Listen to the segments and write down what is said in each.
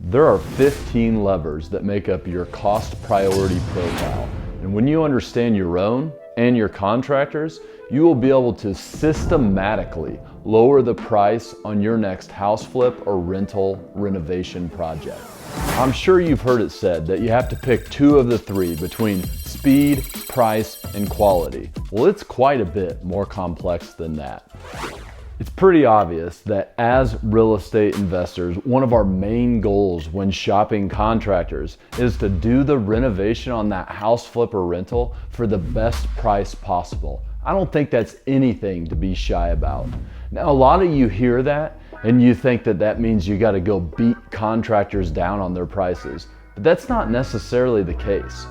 There are 15 levers that make up your cost priority profile. And when you understand your own and your contractors, you will be able to systematically lower the price on your next house flip or rental renovation project. I'm sure you've heard it said that you have to pick two of the three between speed, price, and quality. Well, it's quite a bit more complex than that. It's pretty obvious that as real estate investors, one of our main goals when shopping contractors is to do the renovation on that house flip or rental for the best price possible. I don't think that's anything to be shy about. Now, a lot of you hear that and you think that that means you got to go beat contractors down on their prices, but that's not necessarily the case.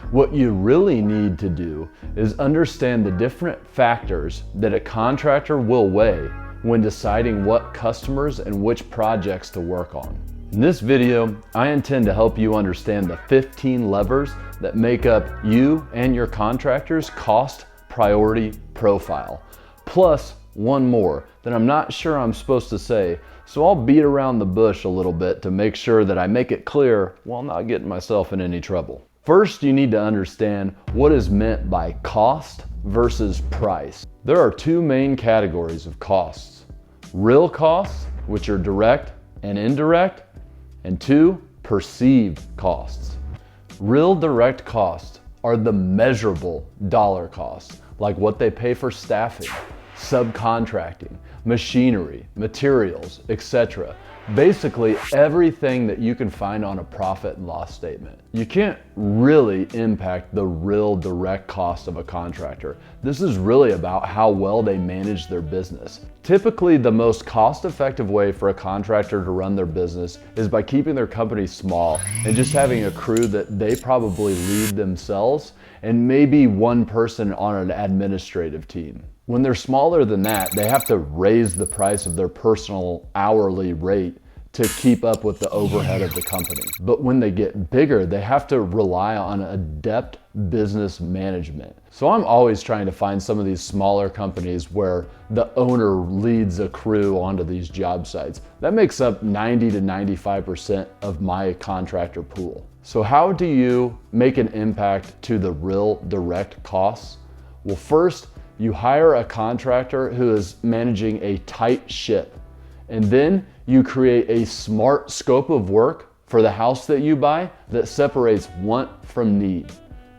What you really need to do is understand the different factors that a contractor will weigh when deciding what customers and which projects to work on. In this video, I intend to help you understand the 15 levers that make up you and your contractor's cost priority profile, plus one more that I'm not sure I'm supposed to say, so I'll beat around the bush a little bit to make sure that I make it clear while not getting myself in any trouble. First, you need to understand what is meant by cost versus price. There are two main categories of costs: real costs, which are direct and indirect, and two, perceived costs. Real direct costs are the measurable dollar costs, like what they pay for staffing, subcontracting, machinery, materials, etc. Basically everything that you can find on a profit and loss statement. You can't really impact the real direct cost of a contractor. This is really about how well they manage their business. Typically, the most cost-effective way for a contractor to run their business is by keeping their company small and just having a crew that they probably lead themselves and maybe one person on an administrative team. When they're smaller than that, they have to raise the price of their personal hourly rate to keep up with the overhead of the company. But when they get bigger, they have to rely on adept business management. So I'm always trying to find some of these smaller companies where the owner leads a crew onto these job sites. That makes up 90 to 95% of my contractor pool. So how do you make an impact to the real direct costs? Well, first, you hire a contractor who is managing a tight ship, and then you create a smart scope of work for the house that you buy that separates want from need.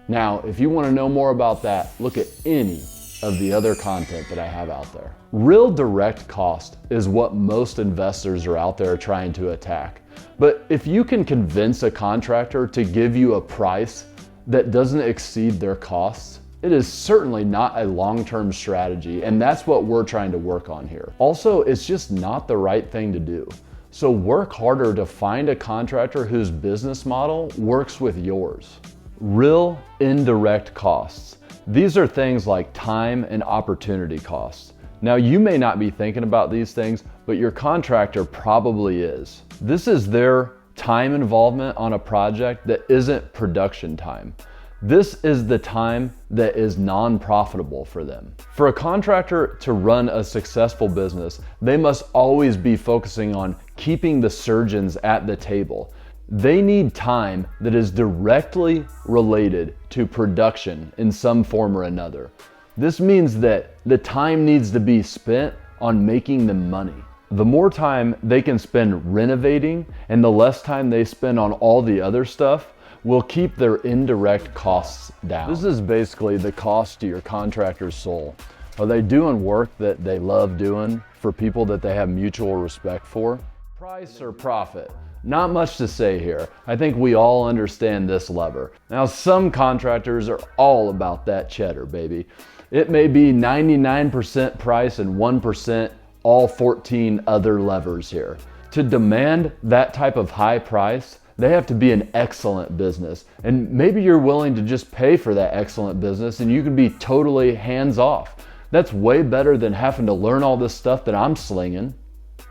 Now, if you want to know more about that, look at any of the other content that I have out there. Real direct cost is what most investors are out there trying to attack. But if you can convince a contractor to give you a price that doesn't exceed their costs, it is certainly not a long-term strategy, and that's what we're trying to work on here. Also, it's just not the right thing to do. So work harder to find a contractor whose business model works with yours. Real indirect costs. These are things like time and opportunity costs. Now, you may not be thinking about these things, but your contractor probably is. This is their time involvement on a project that isn't production time. This is the time that is non-profitable for them. For a contractor to run a successful business, they must always be focusing on keeping the surgeons at the table. They need time that is directly related to production in some form or another. This means that the time needs to be spent on making them money. The more time they can spend renovating and the less time they spend on all the other stuff will keep their indirect costs down. This is basically the cost to your contractor's soul. Are they doing work that they love doing for people that they have mutual respect for? Price or profit? Not much to say here. I think we all understand this lever. Now, some contractors are all about that cheddar, baby. It may be 99% price and 1% all 14 other levers here. To demand that type of high price, they have to be an excellent business, and maybe you're willing to just pay for that excellent business and you can be totally hands off. That's way better than having to learn all this stuff that I'm slinging.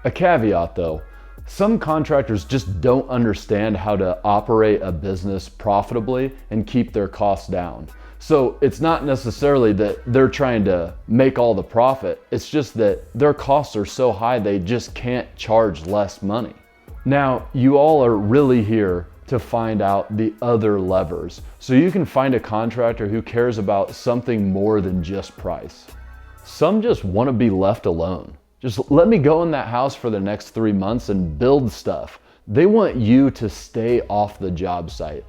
A caveat though, some contractors just don't understand how to operate a business profitably and keep their costs down. So it's not necessarily that they're trying to make all the profit, it's just that their costs are so high they just can't charge less money. Now, you all are really here to find out the other levers, so you can find a contractor who cares about something more than just price. Some just want to be left alone. Just let me go in that house for the next 3 months and build stuff. They want you to stay off the job site.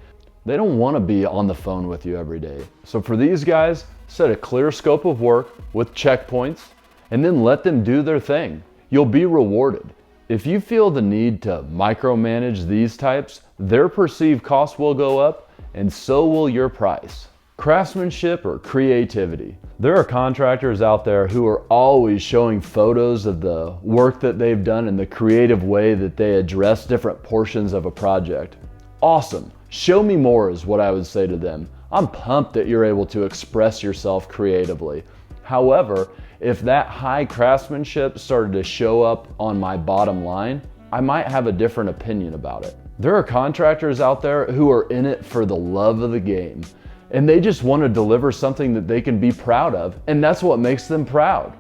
They don't want to be on the phone with you every day. So for these guys, set a clear scope of work with checkpoints and then let them do their thing. You'll be rewarded. If you feel the need to micromanage these types, their perceived cost will go up and so will your price. Craftsmanship or creativity. There are contractors out there who are always showing photos of the work that they've done and the creative way that they address different portions of a project. Awesome. Show me more is what I would say to them. I'm pumped that you're able to express yourself creatively. However, if that high craftsmanship started to show up on my bottom line, I might have a different opinion about it. There are contractors out there who are in it for the love of the game, and they just want to deliver something that they can be proud of, and that's what makes them proud.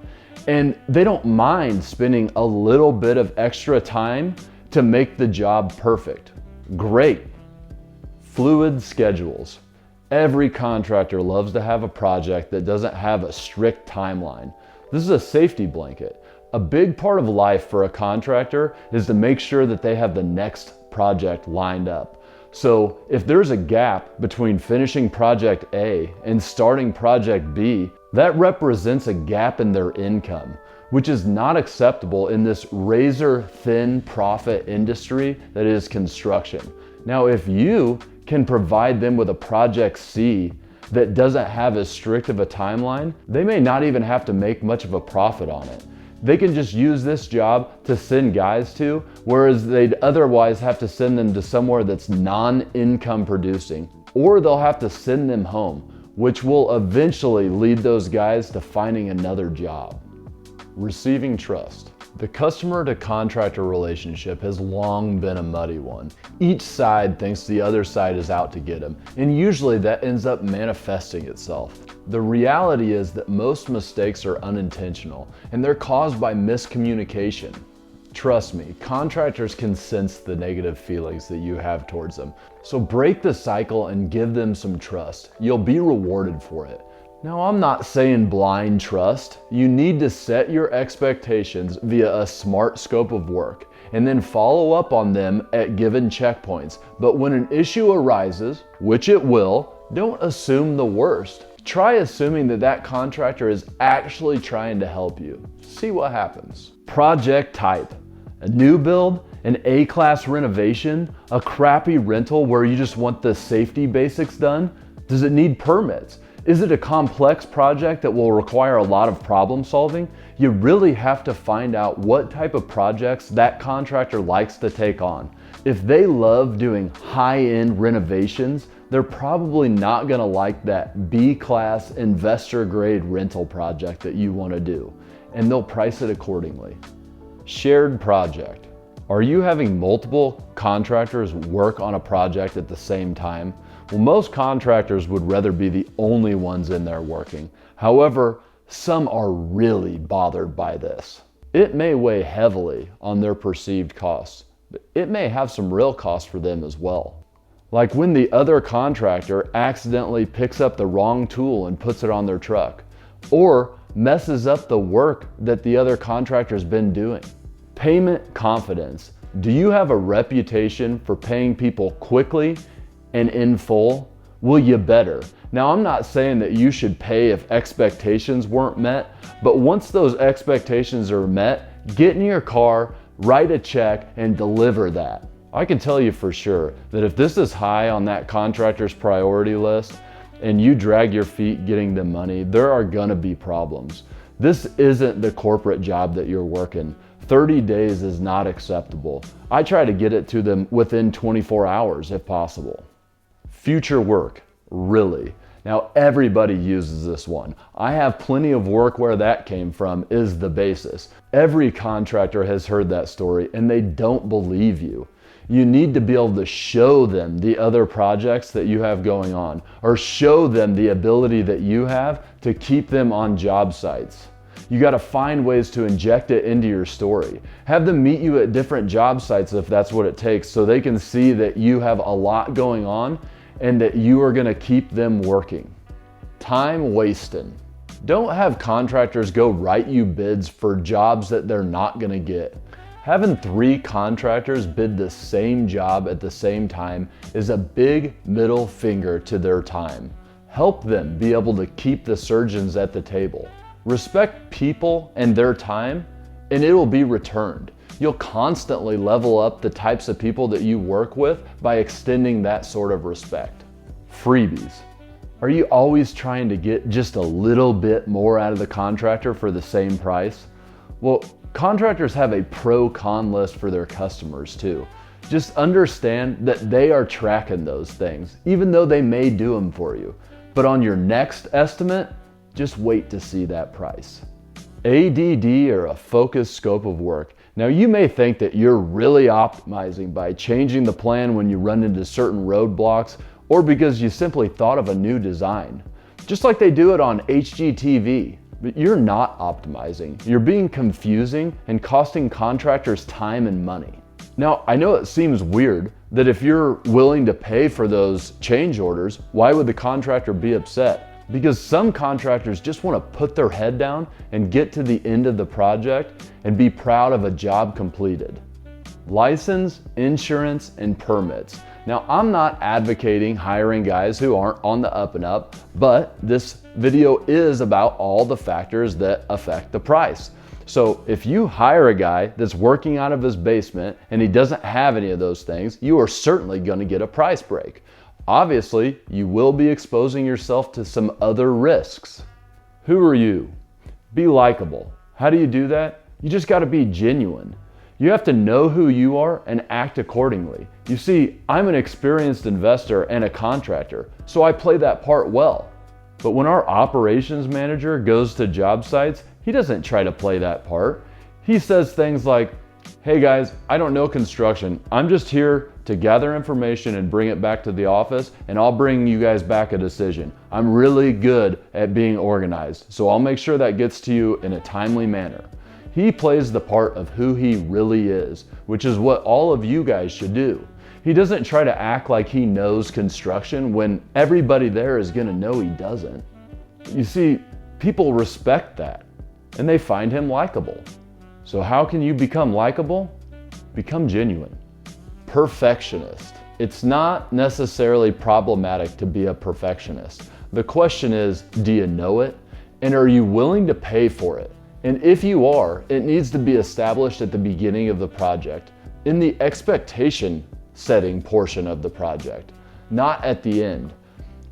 And they don't mind spending a little bit of extra time to make the job perfect. Great. Fluid schedules. Every contractor loves to have a project that doesn't have a strict timeline. This is a safety blanket. A big part of life for a contractor is to make sure that they have the next project lined up. So if there's a gap between finishing project A and starting project B, that represents a gap in their income, which is not acceptable in this razor-thin profit industry that is construction. Now, if you can provide them with a project C that doesn't have as strict of a timeline, they may not even have to make much of a profit on it. They can just use this job to send guys to, whereas they'd otherwise have to send them to somewhere that's non-income producing, or they'll have to send them home, which will eventually lead those guys to finding another job. Receiving trust. The customer to contractor relationship has long been a muddy one. Each side thinks the other side is out to get them, and usually that ends up manifesting itself. The reality is that most mistakes are unintentional, and they're caused by miscommunication. Trust me, contractors can sense the negative feelings that you have towards them. So break the cycle and give them some trust. You'll be rewarded for it. Now, I'm not saying blind trust. You need to set your expectations via a smart scope of work and then follow up on them at given checkpoints. But when an issue arises, which it will, don't assume the worst. Try assuming that that contractor is actually trying to help you. See what happens. Project type. A new build, an A-class renovation, a crappy rental where you just want the safety basics done? Does it need permits? Is it a complex project that will require a lot of problem solving? You really have to find out what type of projects that contractor likes to take on. If they love doing high-end renovations, they're probably not gonna like that B-class investor-grade rental project that you wanna do, and they'll price it accordingly. Shared project. Are you having multiple contractors work on a project at the same time? Well, most contractors would rather be the only ones in there working. However, some are really bothered by this. It may weigh heavily on their perceived costs, but it may have some real costs for them as well. Like when the other contractor accidentally picks up the wrong tool and puts it on their truck, or messes up the work that the other contractor's been doing. Payment confidence. Do you have a reputation for paying people quickly and in full? Will you better? Now, I'm not saying that you should pay if expectations weren't met, but once those expectations are met, get in your car, write a check, and deliver that. I can tell you for sure that if this is high on that contractor's priority list and you drag your feet getting them money, there are gonna be problems. This isn't the corporate job that you're working. 30 days is not acceptable. I try to get it to them within 24 hours if possible. Future work, really. Now, everybody uses this one. I have plenty of work where that came from is the basis. Every contractor has heard that story and they don't believe you. You need to be able to show them the other projects that you have going on, or show them the ability that you have to keep them on job sites. You got to find ways to inject it into your story. Have them meet you at different job sites if that's what it takes, so they can see that you have a lot going on and that you are going to keep them working. Time wasting. Don't have contractors go write you bids for jobs that they're not going to get. Having 3 contractors bid the same job at the same time is a big middle finger to their time. Help them be able to keep the surgeons at the table. Respect people and their time, and it will be returned. You'll constantly level up the types of people that you work with by extending that sort of respect. Freebies. Are you always trying to get just a little bit more out of the contractor for the same price? Well, contractors have a pro-con list for their customers too. Just understand that they are tracking those things, even though they may do them for you. But on your next estimate, just wait to see that price. ADD, or a focused scope of work. Now you may think that you're really optimizing by changing the plan when you run into certain roadblocks, or because you simply thought of a new design. Just like they do it on HGTV. But you're not optimizing. You're being confusing and costing contractors time and money. Now, I know it seems weird that if you're willing to pay for those change orders, why would the contractor be upset? Because some contractors just want to put their head down and get to the end of the project and be proud of a job completed. License, insurance, and permits. Now, I'm not advocating hiring guys who aren't on the up and up, but this video is about all the factors that affect the price. So if you hire a guy that's working out of his basement and he doesn't have any of those things, you are certainly going to get a price break. Obviously, you will be exposing yourself to some other risks. Who are you? Be likable. How do you do that? You just got to be genuine. You have to know who you are and act accordingly. You see, I'm an experienced investor and a contractor, so I play that part well. But when our operations manager goes to job sites, he doesn't try to play that part. He says things like, "Hey guys, I don't know construction. I'm just here to gather information and bring it back to the office, and I'll bring you guys back a decision. I'm really good at being organized, so I'll make sure that gets to you in a timely manner." He plays the part of who he really is, which is what all of you guys should do. He doesn't try to act like he knows construction when everybody there is going to know he doesn't. You see, people respect that, and they find him likable. So how can you become likable? Become genuine. Perfectionist. It's not necessarily problematic to be a perfectionist. The question is, do you know it? And are you willing to pay for it? And if you are, it needs to be established at the beginning of the project, in the expectation setting portion of the project, not at the end.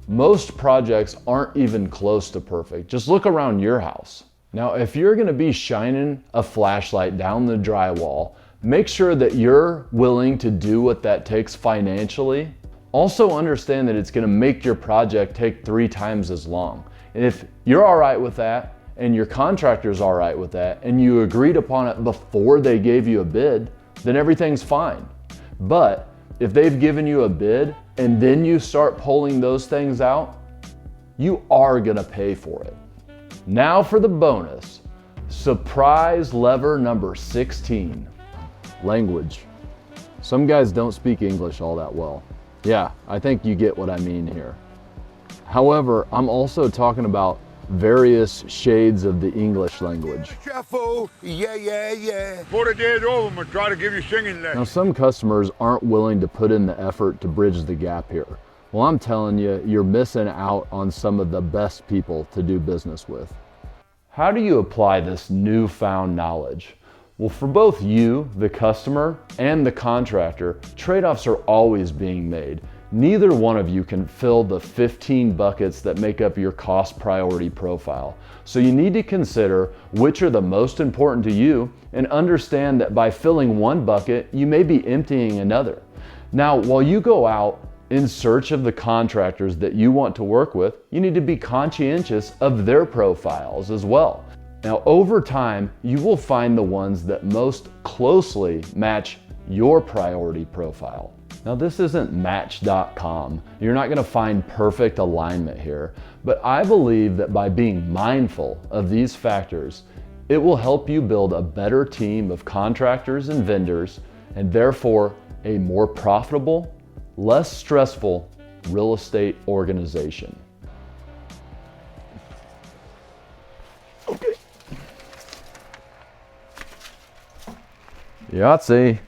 Most projects aren't even close to perfect. Just look around your house. Now, if you're going to be shining a flashlight down the drywall, make sure that you're willing to do what that takes financially. Also understand that it's going to make your project take 3 times as long. And if you're all right with that, and your contractor's all right with that, and you agreed upon it before they gave you a bid, then everything's fine. But if they've given you a bid and then you start pulling those things out, you are gonna pay for it. Now for the bonus. Surprise lever number 16. Language. Some guys don't speak English all that well. Yeah, I think you get what I mean here. However, I'm also talking about various shades of the English language. Yeah. 40 days over, I'm gonna try to give you singing lessons. Now, some customers aren't willing to put in the effort to bridge the gap here. Well, I'm telling you, you're missing out on some of the best people to do business with. How do you apply this newfound knowledge? Well, for both you, the customer, and the contractor, trade-offs are always being made. Neither one of you can fill the 15 buckets that make up your cost priority profile. So you need to consider which are the most important to you and understand that by filling one bucket, you may be emptying another. Now, while you go out in search of the contractors that you want to work with, you need to be conscientious of their profiles as well. Now, over time, you will find the ones that most closely match your priority profile. Now, this isn't Match.com. You're not gonna find perfect alignment here, but I believe that by being mindful of these factors It will help you build a better team of contractors and vendors, and therefore a more profitable, less stressful real estate organization. Okay. Yahtzee.